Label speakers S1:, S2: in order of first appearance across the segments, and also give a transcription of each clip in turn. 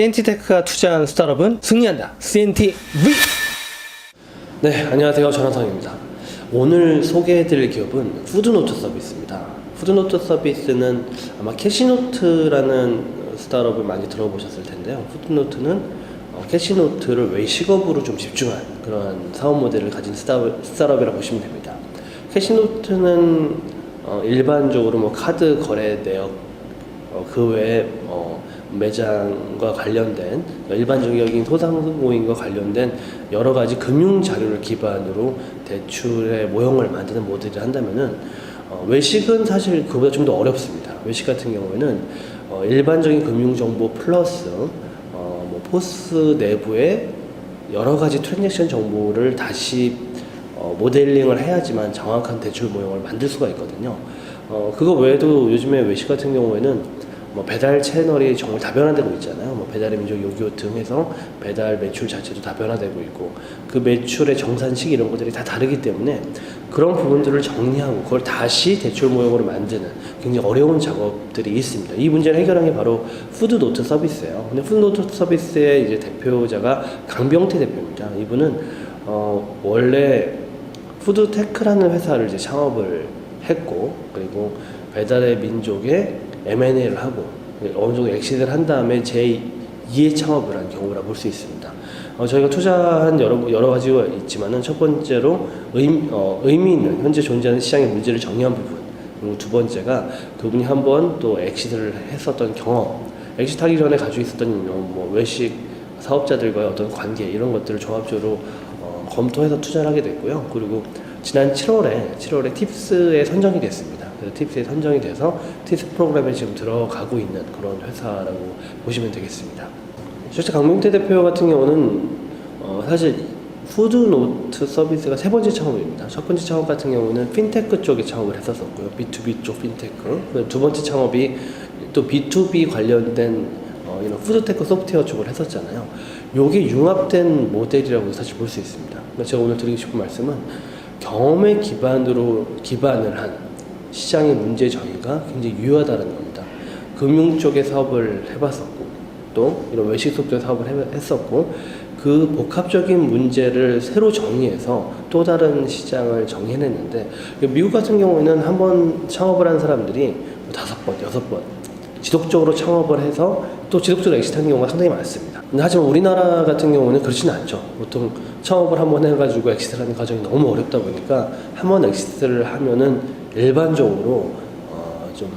S1: CNT테크가 투자한 스타트업은 승리한다. CNTV.
S2: 네, 안녕하세요. 전화성입니다. 오늘 소개해드릴 기업은 푸드노트 서비스입니다. 푸드노트 서비스는 아마 캐시노트라는 스타트업을 많이 들어보셨을 텐데요. 푸드노트는 캐시노트를 외식업으로 좀 집중한 그런 사업 모델을 가진 스타트업이라고 보시면 됩니다. 캐시노트는 일반적으로 뭐 카드 거래 내역, 그 외에 매장과 관련된 일반적인 소상공인과 관련된 여러 가지 금융 자료를 기반으로 대출의 모형을 만드는 모델을 한다면은 외식은 사실 그보다 좀 더 어렵습니다. 외식 같은 경우에는 일반적인 금융 정보 플러스 뭐 포스 내부의 여러 가지 트랜잭션 정보를 다시 모델링을 해야지만 정확한 대출 모형을 만들 수가 있거든요. 그거 외에도 요즘에 외식 같은 경우에는 뭐 배달 채널이 정말 다변화되고 있잖아요. 뭐 배달의 민족, 요기요 등 해서 배달 매출 자체도 다변화되고 있고 그 매출의 정산식 이런 것들이 다 다르기 때문에 그런 부분들을 정리하고 그걸 다시 대출 모형으로 만드는 굉장히 어려운 작업들이 있습니다. 이 문제를 해결한 게 바로 푸드노트 서비스예요. 근데 푸드노트 서비스의 이제 대표자가 강병태 대표입니다. 이분은 원래 푸드테크라는 회사를 이제 창업을 했고 그리고 배달의 민족의 M&A를 하고 어느 정도 엑시트를 한 다음에 제2의 창업을 한 경우라 볼 수 있습니다. 저희가 투자한 여러 가지가 있지만은 첫 번째로 의미 있는 현재 존재하는 시장의 문제를 정리한 부분, 그리고 두 번째가 그분이 한번 또 엑시트를 했었던 경험, 엑시트하기 전에 가지고 있었던 뭐 외식 사업자들과의 어떤 관계 이런 것들을 종합적으로 검토해서 투자를 하게 됐고요. 그리고 지난 7월에 팁스에 선정이 됐습니다. 그래서 팁스에 선정이 돼서 팁스 프로그램에 지금 들어가고 있는 그런 회사라고 보시면 되겠습니다. 실제 강명태 대표 같은 경우는 사실 푸드노트 서비스가 세 번째 창업입니다. 첫 번째 창업 같은 경우는 핀테크 쪽에 창업을 했었었고요. B2B 쪽 핀테크. 두 번째 창업이 또 B2B 관련된 이런 푸드테크 소프트웨어 쪽을 했었잖아요. 요게 융합된 모델이라고 사실 볼 수 있습니다. 제가 오늘 드리고 싶은 말씀은 경험에 기반을 한 시장의 문제 정의가 굉장히 유효하다는 겁니다. 금융 쪽의 사업을 해봤었고 또 이런 외식 소프트웨어 사업을 했었고 그 복합적인 문제를 새로 정의해서 또 다른 시장을 정해냈는데 미국 같은 경우에는 한 번 창업을 한 사람들이 5번, 6번 지속적으로 창업을 해서 또 지속적으로 엑시트하는 경우가 상당히 많습니다. 하지만 우리나라 같은 경우는 그렇지는 않죠. 보통 창업을 한번 해가지고 엑시트를 하는 과정이 너무 어렵다 보니까 한 번 엑시트를 하면은 일반적으로 좀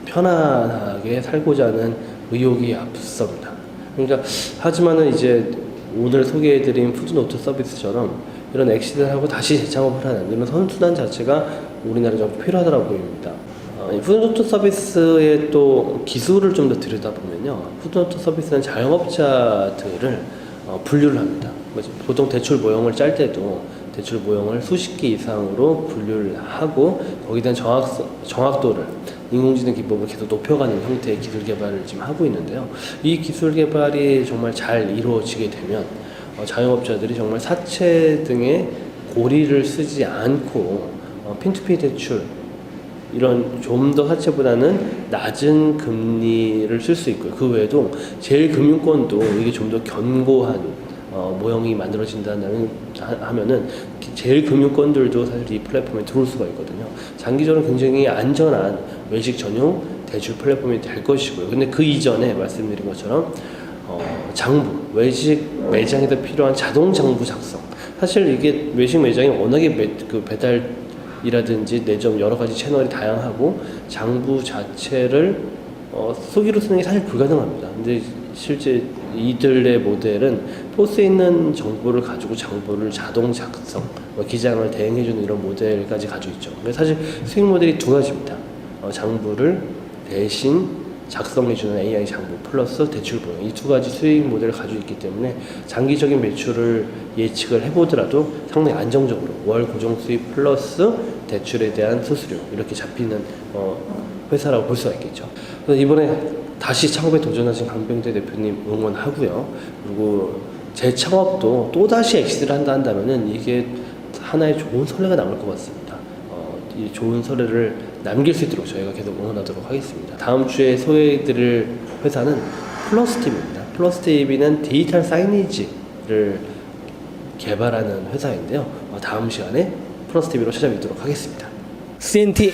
S2: 편안하게 살고자 하는 의욕이 앞섭니다. 그러니까 하지만은 이제 오늘 소개해드린 푸드노트 서비스처럼 이런 엑시트를 하고 다시 재창업을 하는 이런 선순환 자체가 우리나라에 좀 필요하다고 보입니다. 푸드노트 서비스의 또 기술을 좀 더 들여다보면요. 푸드노트 서비스는 자영업자들을 분류를 합니다. 보통 대출 모형을 짤 때도 대출 모형을 수십 개 이상으로 분류를 하고 거기에 대한 정확도를 인공지능 기법을 계속 높여가는 형태의 기술 개발을 지금 하고 있는데요. 이 기술 개발이 정말 잘 이루어지게 되면 자영업자들이 정말 사채 등의 고리를 쓰지 않고 핀투피 대출 이런 좀 더 사채보다는 낮은 금리를 쓸 수 있고요. 그 외에도 제일금융권도 이게 좀 더 견고한 모형이 만들어진다는 하면은 제일금융권들도 사실 이 플랫폼에 들어올 수가 있거든요. 장기적으로 굉장히 안전한 외식 전용 대출 플랫폼이 될 것이고요. 근데 그 이전에 말씀드린 것처럼 장부, 외식 매장에서 필요한 자동 장부 작성. 사실 이게 외식 매장이 워낙에 그 배달이라든지 내점 여러 가지 채널이 다양하고 장부 자체를 수기로 쓰는 게 사실 불가능합니다. 근데 실제 이들의 모델은 포스에 있는 정보를 가지고 장부를 자동 작성, 기장을 대행해주는 이런 모델까지 가지고 있죠. 그래서 사실 수익 모델이 두 가지입니다. 장부를 대신 작성해주는 AI 장부 플러스 대출 보형 이 두 가지 수익 모델을 가지고 있기 때문에 장기적인 매출을 예측을 해보더라도 상당히 안정적으로 월 고정 수익 플러스 대출에 대한 수수료 이렇게 잡히는 회사라고 볼 수가 있겠죠. 그래서 이번에 다시 창업에 도전하신 강병태 대표님 응원하고요. 그리고 재창업도 또다시 엑시트를 한다면은 이게 하나의 좋은 선례가 남을 것 같습니다. 이 좋은 선례를 남길 수 있도록 저희가 계속 응원하도록 하겠습니다. 다음 주에 소개해드릴 회사는 플러스팀입니다. 플러스 TV는 디지털 사이니지를 개발하는 회사인데요. 다음 시간에 플러스 TV로 찾아뵙도록 하겠습니다.
S1: CNTV